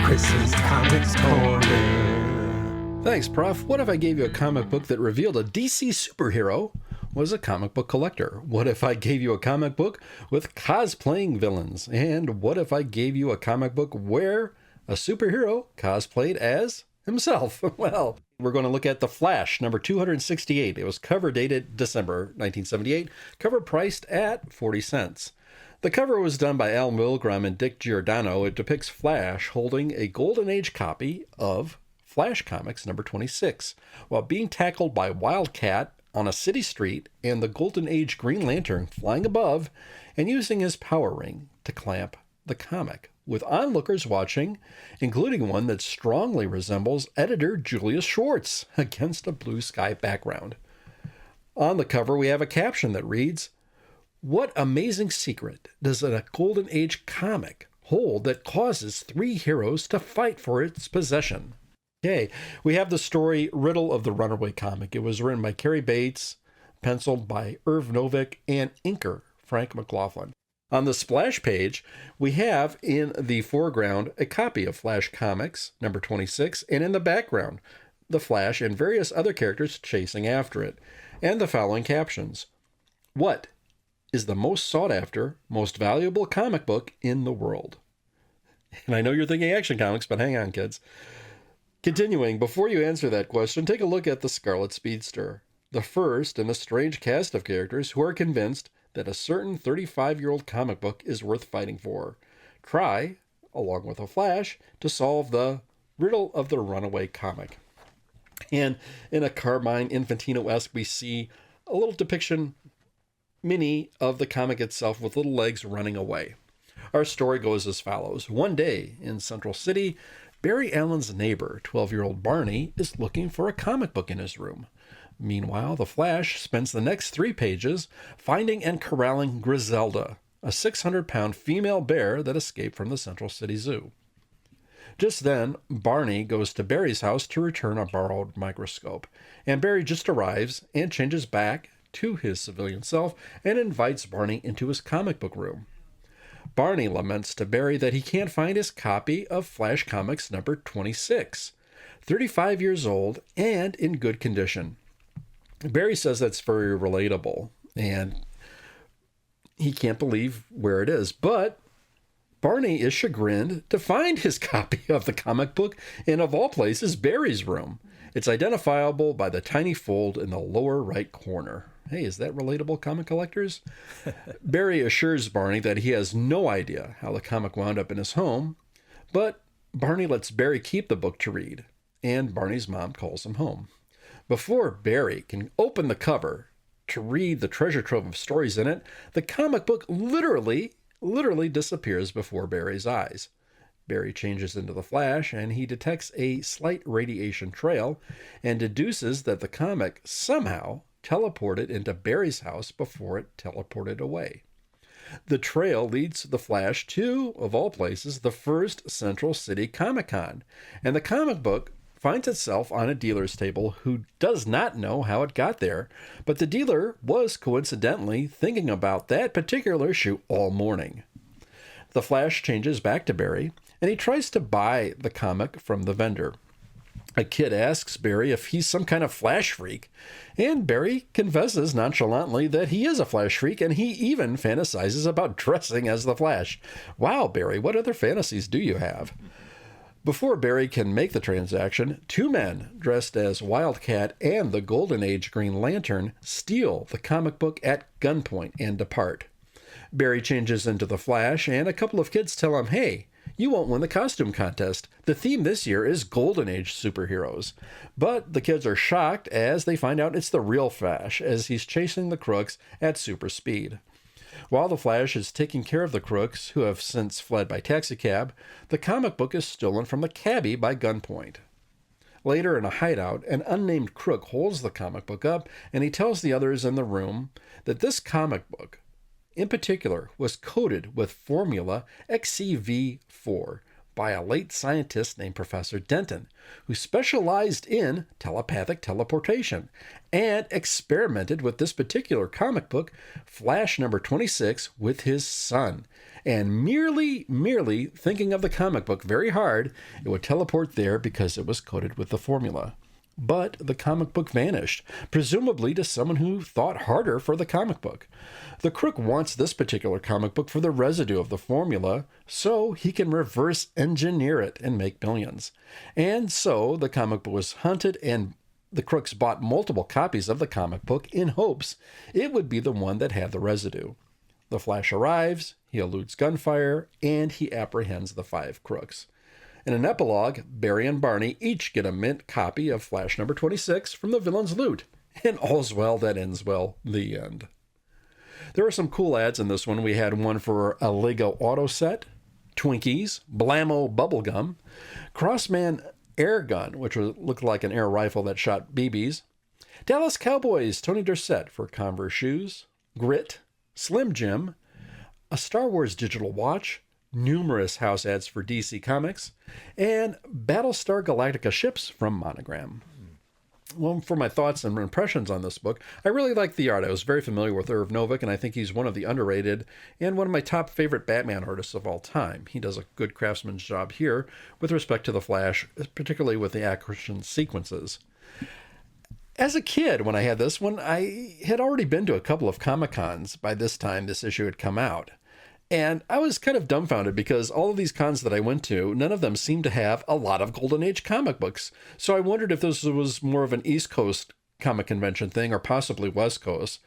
Chris's Comics Corner. Thanks, Prof. What if I gave you a comic book that revealed a DC superhero was a comic book collector? What if I gave you a comic book with cosplaying villains? And what if I gave you a comic book where a superhero cosplayed as himself? Well, we're going to look at The Flash, number 268. It was cover dated December 1978, cover priced at 40 cents. The cover was done by Al Milgrom and Dick Giordano. It depicts Flash holding a Golden Age copy of Flash Comics number 26, while being tackled by Wildcat on a city street and the Golden Age Green Lantern flying above and using his power ring to clamp the comic, with onlookers watching, including one that strongly resembles editor Julius Schwartz against a blue sky background. On the cover, we have a caption that reads, "What amazing secret does a Golden Age comic hold that causes three heroes to fight for its possession?" Okay, we have the story Riddle of the Runaway comic. It was written by Cary Bates, penciled by Irv Novick, and inker Frank McLaughlin. On the splash page, we have in the foreground a copy of Flash Comics, number 26, and in the background, the Flash and various other characters chasing after it, and the following captions. What is the most sought after, most valuable comic book in the world? And I know you're thinking Action Comics, but hang on, kids. Continuing, before you answer that question, take a look at the Scarlet Speedster, the first in a strange cast of characters who are convinced that a certain 35-year-old comic book is worth fighting for. Try, along with a Flash, to solve the riddle of the runaway comic. And in a Carmine Infantino-esque, we see a little depiction mini of the comic itself with little legs running away. Our story goes as follows. One day in Central City, Barry Allen's neighbor, 12-year-old Barney, is looking for a comic book in his room. Meanwhile, the Flash spends the next 3 pages finding and corralling Griselda, a 600-pound female bear that escaped from the Central City Zoo. Just then, Barney goes to Barry's house to return a borrowed microscope, and Barry just arrives and changes back to his civilian self and invites Barney into his comic book room. Barney laments to Barry that he can't find his copy of Flash Comics number 26, 35 years old and in good condition. Barry says that's very relatable, and he can't believe where it is, but Barney is chagrined to find his copy of the comic book in, of all places, Barry's room. It's identifiable by the tiny fold in the lower right corner. Hey, is that relatable, comic collectors? Barry assures Barney that he has no idea how the comic wound up in his home, but Barney lets Barry keep the book to read, and Barney's mom calls him home. Before Barry can open the cover to read the treasure trove of stories in it, the comic book literally disappears before Barry's eyes. Barry changes into the Flash, and he detects a slight radiation trail and deduces that the comic somehow teleported into Barry's house before it teleported away. The trail leads the Flash to, of all places, the first Central City Comic-Con, and the comic book finds itself on a dealer's table who does not know how it got there, but the dealer was coincidentally thinking about that particular issue all morning. The Flash changes back to Barry, and he tries to buy the comic from the vendor. A kid asks Barry if he's some kind of Flash freak, and Barry confesses nonchalantly that he is a Flash freak, and he even fantasizes about dressing as the Flash. Wow, Barry, what other fantasies do you have? Before Barry can make the transaction, 2 men dressed as Wildcat and the Golden Age Green Lantern steal the comic book at gunpoint and depart. Barry changes into the Flash, and a couple of kids tell him, "Hey, you won't win the costume contest. The theme this year is Golden Age superheroes." But the kids are shocked as they find out it's the real Flash, as he's chasing the crooks at super speed. While the Flash is taking care of the crooks, who have since fled by taxicab, the comic book is stolen from the cabbie by gunpoint. Later, in a hideout, an unnamed crook holds the comic book up, and he tells the others in the room that this comic book, in particular, was coded with formula XCV4 by a late scientist named Professor Denton, who specialized in telepathic teleportation and experimented with this particular comic book, Flash number 26, with his son. And merely thinking of the comic book very hard, it would teleport there because it was coated with the formula. But the comic book vanished, presumably to someone who thought harder for the comic book. The crook wants this particular comic book for the residue of the formula, so he can reverse engineer it and make millions. And so the comic book was hunted, and the crooks bought multiple copies of the comic book in hopes it would be the one that had the residue. The Flash arrives, he eludes gunfire, and he apprehends the 5 crooks. In an epilogue, Barry and Barney each get a mint copy of Flash number 26 from the villain's loot. And all's well that ends well, the end. There are some cool ads in this one. We had one for a Lego auto set, Twinkies, Blammo bubblegum, Crossman air gun, which looked like an air rifle that shot BBs, Dallas Cowboys, Tony Dorsett for Converse shoes, Grit, Slim Jim, a Star Wars digital watch, numerous house ads for DC Comics, and Battlestar Galactica ships from Monogram. Well, for my thoughts and impressions on this book, I really liked the art. I was very familiar with Irv Novick, and I think he's one of the underrated and one of my top favorite Batman artists of all time. He does a good craftsman's job here with respect to the Flash, particularly with the action sequences. As a kid, when I had this one, I had already been to a couple of Comic-Cons by this time this issue had come out. And I was kind of dumbfounded because all of these cons that I went to, none of them seemed to have a lot of Golden Age comic books. So I wondered if this was more of an East Coast comic convention thing or possibly West Coast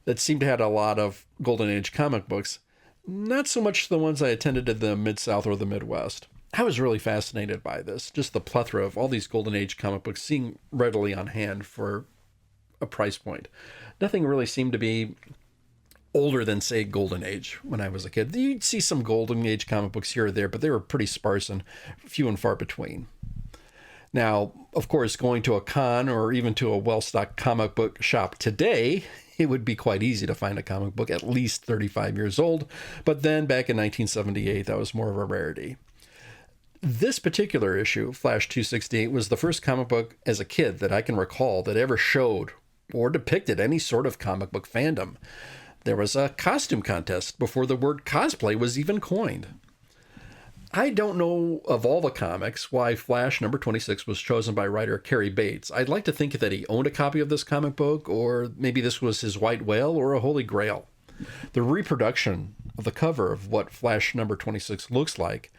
that seemed to have a lot of Golden Age comic books. Not so much the ones I attended in the Mid-South or the Midwest. I was really fascinated by this, just the plethora of all these Golden Age comic books seeing readily on hand for a price point. Nothing really seemed to be older than, say, Golden Age when I was a kid. You'd see some Golden Age comic books here or there, but they were pretty sparse and few and far between. Now, of course, going to a con or even to a well-stocked comic book shop today, it would be quite easy to find a comic book at least 35 years old, but then back in 1978, that was more of a rarity. This particular issue, Flash 268, was the first comic book as a kid that I can recall that ever showed or depicted any sort of comic book fandom. There was a costume contest before the word cosplay was even coined. I don't know of all the comics why Flash number 26 was chosen by writer Cary Bates. I'd like to think that he owned a copy of this comic book, or maybe this was his white whale or a holy grail. The reproduction of the cover of what Flash number 26 looks like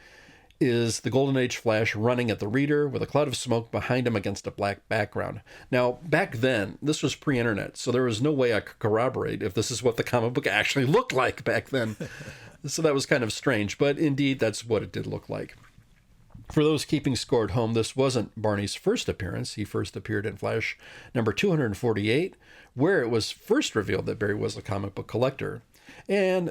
is the Golden Age Flash running at the reader with a cloud of smoke behind him against a black background. Now, back then, this was pre-internet, so there was no way I could corroborate if this is what the comic book actually looked like back then. So that was kind of strange, but indeed, that's what it did look like. For those keeping score at home, this wasn't Barney's first appearance. He first appeared in Flash number 248, where it was first revealed that Barry was a comic book collector. And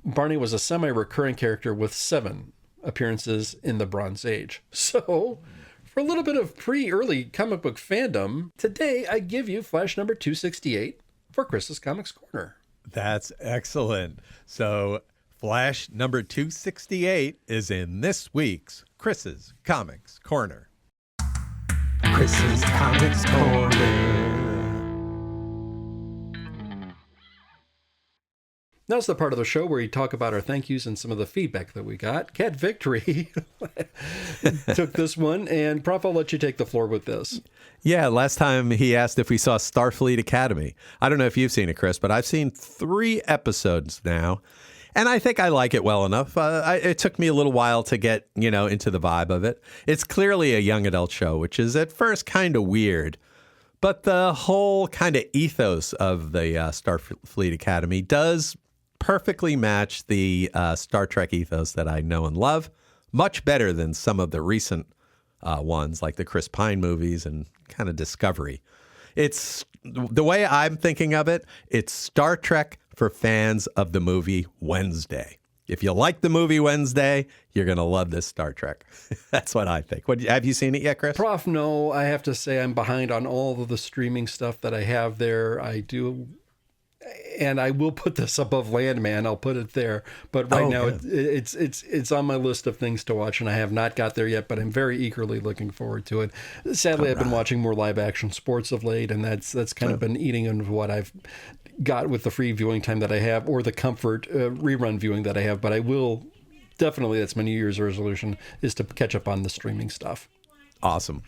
Barney was a semi-recurring character with 7 appearances in the Bronze Age. So, for a little bit of pre-early comic book fandom, today I give you Flash number 268 for Chris's Comics Corner. That's excellent. So, Flash number 268 is in this week's Chris's Comics Corner. Chris's Comics Corner. Now's the part of the show where we talk about our thank yous and some of the feedback that we got. Cat Victory took this one, and Prof, I'll let you take the floor with this. Yeah, last time he asked if we saw Starfleet Academy. I don't know if you've seen it, Chris, but I've seen 3 episodes now, and I think I like it well enough. It took me a little while to get, into the vibe of it. It's clearly a young adult show, which is at first kind of weird. But the whole kind of ethos of the Starfleet Academy does perfectly match the Star Trek ethos that I know and love, much better than some of the recent ones like the Chris Pine movies and kind of Discovery. It's the way I'm thinking of it. It's Star Trek for fans of the movie Wednesday. If you like the movie Wednesday, you're going to love this Star Trek. That's what I think. Have you seen it yet, Chris? Prof, no. I have to say I'm behind on all of the streaming stuff that I have there. I do and I will put this above Landman. I'll put it there. But right now, yeah. it's on my list of things to watch, and I have not got there yet. But I'm very eagerly looking forward to it. Sadly, I've been watching more live action sports of late, and that's kind of been eating into what I've got with the free viewing time that I have, or the comfort rerun viewing that I have. But I will definitely. That's my New Year's resolution, is to catch up on the streaming stuff. Awesome.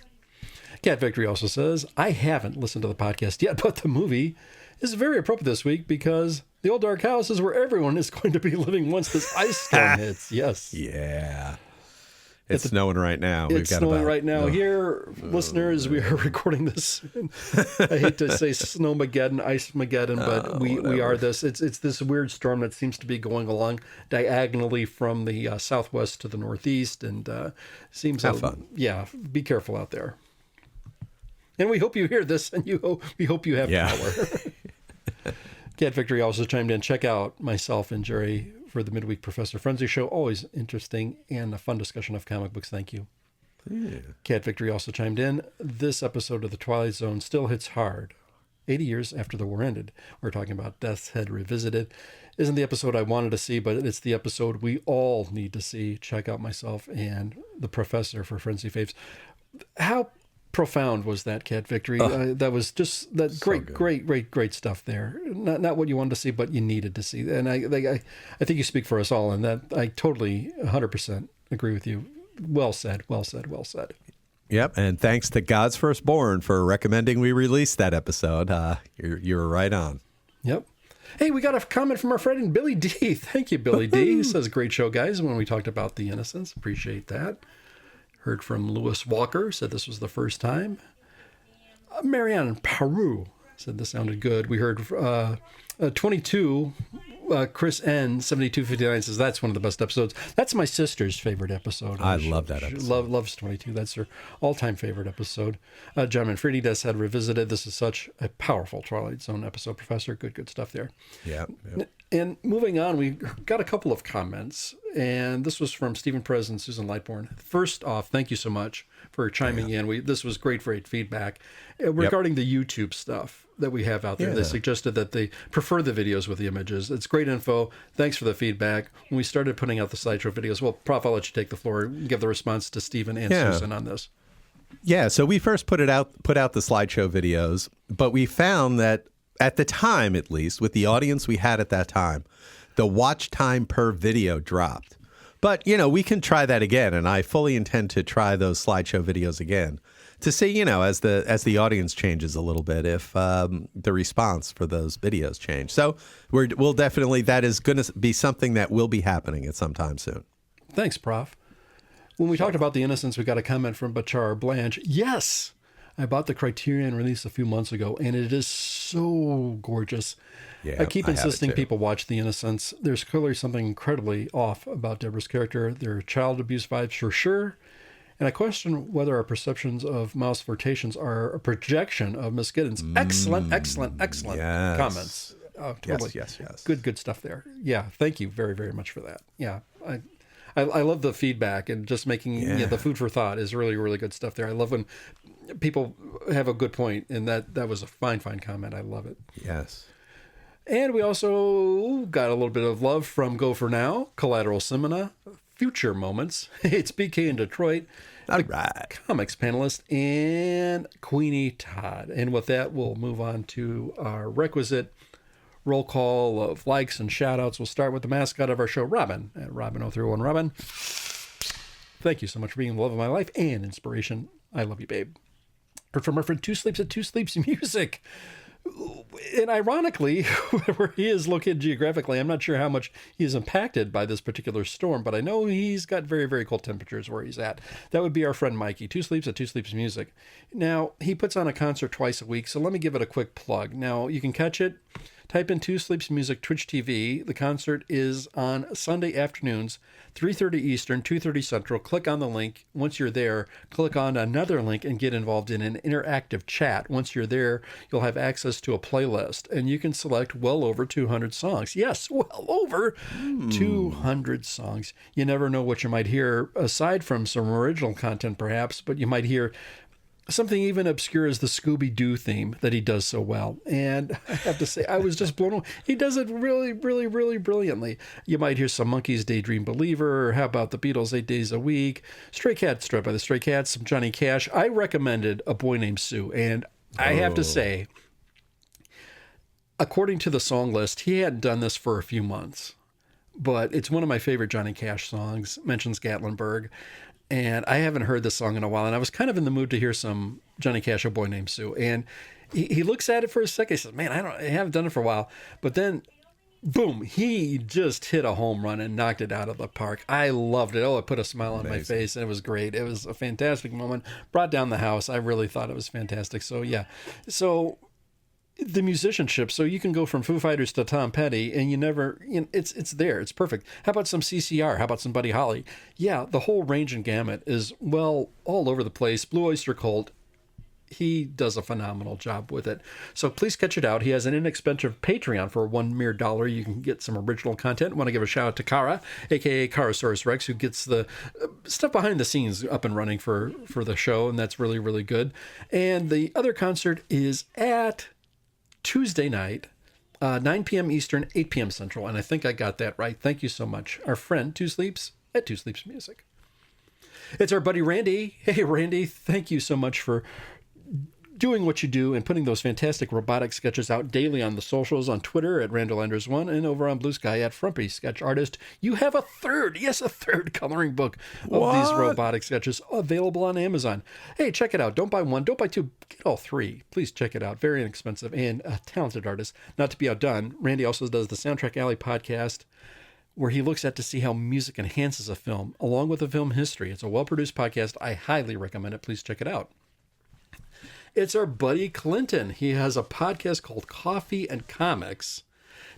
Cat Victory also says, I haven't listened to the podcast yet, but the movie is very appropriate this week because the old dark house is where everyone is going to be living once this ice storm hits. Yes. Yeah. It's snowing right now. It's snowing right now. Here, listeners, we are recording this. I hate to say Snowmageddon, Ice-mageddon, but we are this. It's this weird storm that seems to be going along diagonally from the southwest to the northeast, and seems Have fun. Yeah, be careful out there. And we hope you hear this, and we hope you have power. Cat Victory also chimed in. Check out myself and Jerry for the Midweek Professor Frenzy show. Always interesting and a fun discussion of comic books. Thank you. Yeah. Cat Victory also chimed in. This episode of The Twilight Zone still hits hard. 80 years after the war ended. We're talking about Death's Head Revisited. Isn't the episode I wanted to see, but it's the episode we all need to see. Check out myself and the Professor for Frenzy Faves. How profound was that, Cat Victory? That was just that great stuff there. Not what you wanted to see, but you needed to see. And I think you speak for us all in that. I totally 100% agree with you. Well said. Yep, and thanks to God's Firstborn for recommending we release that episode. You were right on. Yep. Hey, we got a comment from our friend Billy D. Thank you, Billy D. He says, great show, guys, when we talked about The Innocents. Appreciate that. Heard from Lewis Walker, said this was the first time. Marianne Peru said this sounded good. We heard 22, Chris N, 7259 says that's one of the best episodes. That's my sister's favorite episode. I love that episode. She loves 22. That's her all-time favorite episode. John Manfredi does had revisited. This is such a powerful Twilight Zone episode, Professor. Good stuff there. Yeah. And moving on, we got a couple of comments, and this was from Stephen Perez and Susan Lightbourne. First off, thank you so much for chiming in. This was great feedback regarding the YouTube stuff that we have out there. They suggested that they prefer the videos with the images. It's great info. Thanks for the feedback. When we started putting out the slideshow videos, well, Prof, I'll let you take the floor and give the response to Stephen and Susan on this. Yeah, so we first put out the slideshow videos, but we found that at the time, at least, with the audience we had at that time, the watch time per video dropped. But, we can try that again, and I fully intend to try those slideshow videos again to see, as the audience changes a little bit, if the response for those videos change. So we'll definitely, that is going to be something that will be happening at some time soon. Thanks, Prof. When we talked about The Innocents, we got a comment from Bachar Blanche. Yes! I bought the Criterion release a few months ago, and it is so gorgeous. Yeah, I keep insisting people watch The Innocents. There's clearly something incredibly off about Deborah's character. There are child abuse vibes for sure. And I question whether our perceptions of Miles' flirtations are a projection of Miss Giddens. Excellent comments. Oh, totally. Yes. Good stuff there. Yeah, thank you very, very much for that. Yeah, I love the feedback and just making the food for thought is really, really good stuff there. I love when people have a good point, and that was a fine comment. I love it. Yes. And we also got a little bit of love from Go For Now, Collateral Semina, Future Moments. It's BK in Detroit, all right, comics panelist, and Queenie Todd. And with that, we'll move on to our requisite roll call of likes and shout outs. We'll start with the mascot of our show, Robin, at Robin031. Robin, thank you so much for being the love of my life and inspiration. I love you, babe. Heard from our friend Two Sleeps at Two Sleeps Music. And ironically, where he is located geographically, I'm not sure how much he is impacted by this particular storm, but I know he's got very, very cold temperatures where he's at. That would be our friend Mikey, Two Sleeps at Two Sleeps Music. Now, he puts on a concert twice a week, so let me give it a quick plug. Now, you can catch it. Type in Two Sleeps Music Twitch TV. The concert is on Sunday afternoons, 3:30 Eastern, 2:30 Central. Click on the link. Once you're there, click on another link and get involved in an interactive chat. Once you're there, you'll have access to a playlist, and you can select well over 200 songs. Yes, well over 200 songs. You never know what you might hear, aside from some original content perhaps, but you might hear something even obscure as the Scooby-Doo theme that he does so well. And I have to say, I was just blown away. He does it really, really, really brilliantly. You might hear some Monkees' Daydream Believer, or how about the Beatles' 8 Days a Week, Stray Cats, Strut by the Stray Cats, some Johnny Cash. I recommended A Boy Named Sue, and I have to say, according to the song list, he hadn't done this for a few months, but it's one of my favorite Johnny Cash songs, mentions Gatlinburg. And I haven't heard this song in a while, and I was kind of in the mood to hear some Johnny Cash, A Boy Named Sue. And he looks at it for a second. He says, man, I haven't done it for a while. But then, boom, he just hit a home run and knocked it out of the park. I loved it. Oh, it put a smile on my face, and it was great. It was a fantastic moment. Brought down the house. I really thought it was fantastic. So, yeah. So the musicianship, so you can go from Foo Fighters to Tom Petty, and it's there. It's perfect. How about some CCR? How about some Buddy Holly? Yeah, the whole range and gamut is, well, all over the place. Blue Oyster Cult, he does a phenomenal job with it. So please catch it out. He has an inexpensive Patreon for $1 mere. You can get some original content. I want to give a shout out to Kara, aka Karasaurus Rex, who gets the stuff behind the scenes up and running for the show, and that's really, really good. And the other concert is at Tuesday night, 9 p.m. Eastern, 8 p.m. Central. And I think I got that right. Thank you so much. Our friend, Two Sleeps, at Two Sleeps Music. It's our buddy Randy. Hey, Randy, thank you so much for doing what you do and putting those fantastic robotic sketches out daily on the socials, on Twitter at Randall_1 and over on Blue Sky at Frumpy Sketch Artist. You have a third coloring book of these robotic sketches available on Amazon. Hey, check it out. Don't buy one, don't buy two, get all three. Please check it out. Very inexpensive and a talented artist. Not to be outdone, Randy also does the Soundtrack Alley podcast, where he looks at to see how music enhances a film, along with the film history. It's a well-produced podcast. I highly recommend it. Please check it out. It's our buddy Clinton. He has a podcast called Coffee and Comics.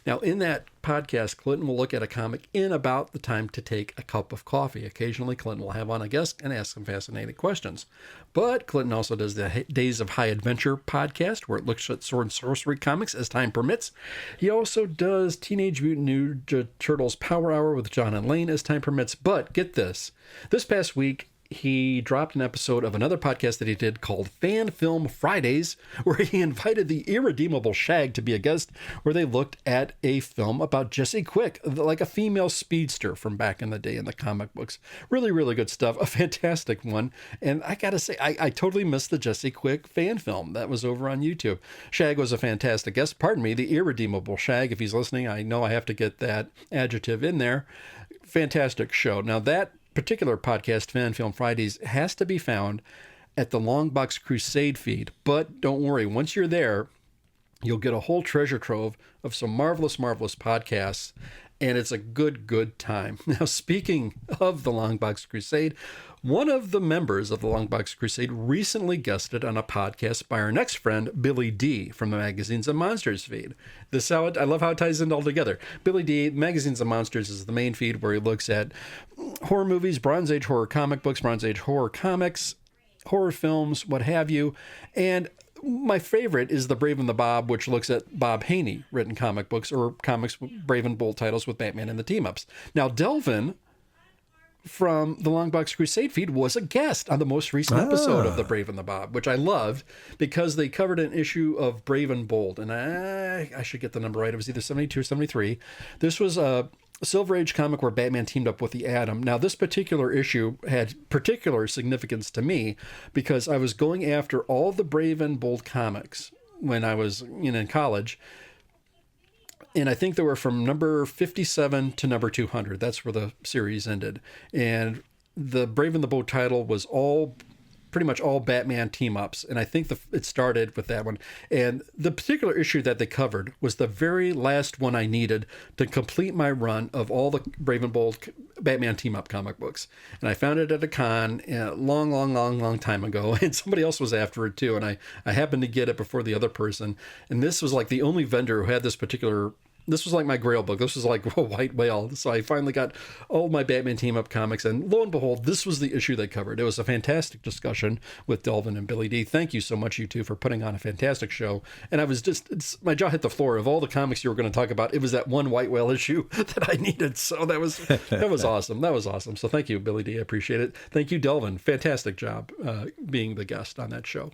Now, in that podcast, Clinton will look at a comic in about the time to take a cup of coffee. Occasionally, Clinton will have on a guest and ask some fascinating questions. But Clinton also does the Days of High Adventure podcast, where it looks at sword and sorcery comics as time permits. He also does Teenage Mutant Ninja Turtles Power Hour with John and Lane as time permits. But get this. This past week, he dropped an episode of another podcast that he did called Fan Film Fridays, where he invited the irredeemable Shag to be a guest, where they looked at a film about Jessie Quick, like a female speedster from back in the day in the comic books. Really, really good stuff. A fantastic one. And I got to say, I totally missed the Jessie Quick fan film that was over on YouTube. Shag was a fantastic guest. Pardon me, the irredeemable Shag. If he's listening, I know I have to get that adjective in there. Fantastic show. Now, that particular podcast, Fan Film Fridays, has to be found at the Longbox Crusade feed. But don't worry, once you're there, you'll get a whole treasure trove of some marvelous, marvelous podcasts, and it's a good, good time. Now, speaking of the Longbox Crusade, one of the members of the Longbox Crusade recently guested on a podcast by our next friend, Billy D. from the Magazines and Monsters feed. I love how it ties in all together. Billy D. Magazines and Monsters is the main feed where he looks at horror movies, Bronze Age horror comic books, Bronze Age horror comics, horror films, what have you. And my favorite is The Brave and the Bob, which looks at Bob Haney written comic books, or comics with brave and bold titles with Batman and the team-ups. Now, Delvin from the Longbox Crusade feed was a guest on the most recent episode of The Brave and the Bob, which I loved because they covered an issue of Brave and Bold. And I should get the number right. It was either 72 or 73. This was a Silver Age comic where Batman teamed up with the Atom. Now, this particular issue had particular significance to me because I was going after all the Brave and Bold comics when I was in college. And I think they were from number 57 to number 200. That's where the series ended. And the Brave and the Bold title was pretty much all Batman team-ups. And I think it started with that one. And the particular issue that they covered was the very last one I needed to complete my run of all the Brave and Bold Batman team-up comic books. And I found it at a con a long time ago. And somebody else was after it too. And I happened to get it before the other person. And this was like the only vendor who had this particular This was like my grail book. This was like a white whale. So I finally got all my Batman team-up comics, and lo and behold, this was the issue they covered. It was a fantastic discussion with Delvin and Billy D. Thank you so much, you two, for putting on a fantastic show. And I was just, my jaw hit the floor. Of all the comics you were going to talk about, it was that one white whale issue that I needed. So that was awesome. That was awesome. So thank you, Billy D. I appreciate it. Thank you, Delvin. Fantastic job being the guest on that show.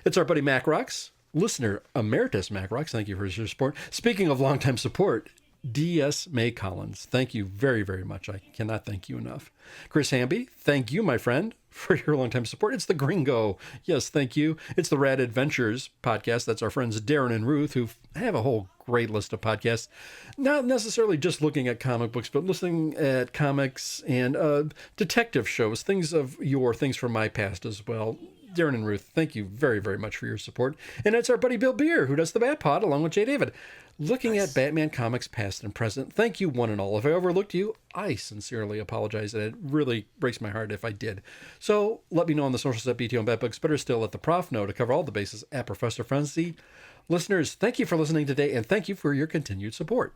It's our buddy Mac Rocks. Listener Emeritus Mac Rocks, thank you for your support. Speaking of longtime support, D.S. May Collins, thank you very, very much. I cannot thank you enough. Chris Hamby, thank you, my friend, for your longtime support. It's the Gringo. Yes, thank you. It's the Rad Adventures podcast. That's our friends Darren and Ruth, who have a whole great list of podcasts. Not necessarily just looking at comic books, but listening at comics and detective shows, things from my past as well. Darren and Ruth, thank you very, very much for your support. And it's our buddy Bill Beer, who does the Bat Pod, along with Jay David. Looking at Batman comics past and present, thank you one and all. If I overlooked you, I sincerely apologize, and it really breaks my heart if I did. So let me know on the socials at BTO and Batbooks. Better still, let the prof know to cover all the bases at Professor Frenzy. Listeners, thank you for listening today, and thank you for your continued support.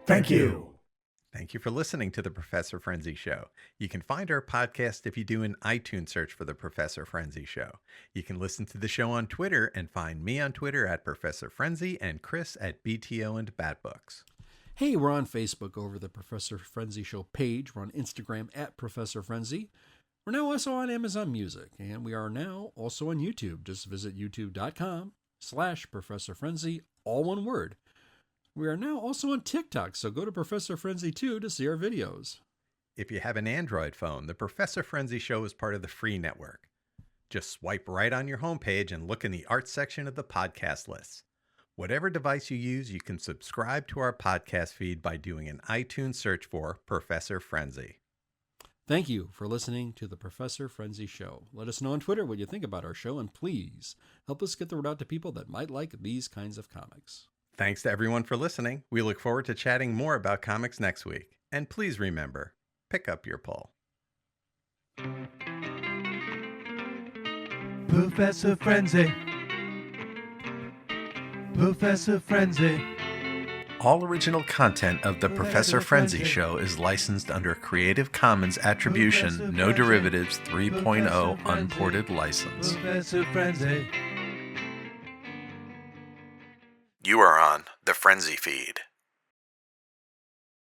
Thank you. Thank you for listening to The Professor Frenzy Show. You can find our podcast if you do an iTunes search for The Professor Frenzy Show. You can listen to the show on Twitter and find me on Twitter at Professor Frenzy and Chris at BTO and Batbooks. Hey, we're on Facebook over the Professor Frenzy Show page. We're on Instagram at Professor Frenzy. We're now also on Amazon Music, and we are now also on YouTube. Just visit youtube.com/Professor Frenzy, all one word. We are now also on TikTok, so go to Professor Frenzy 2 to see our videos. If you have an Android phone, the Professor Frenzy Show is part of the free network. Just swipe right on your homepage and look in the art section of the podcast lists. Whatever device you use, you can subscribe to our podcast feed by doing an iTunes search for Professor Frenzy. Thank you for listening to the Professor Frenzy Show. Let us know on Twitter what you think about our show, and please help us get the word out to people that might like these kinds of comics. Thanks to everyone for listening. We look forward to chatting more about comics next week. And please remember, pick up your pull. Professor Frenzy. Professor Frenzy. All original content of the Professor Frenzy Show is licensed under Creative Commons Attribution, No Derivatives 3.0 Unported License. Professor Frenzy. You are on the Frenzy Feed.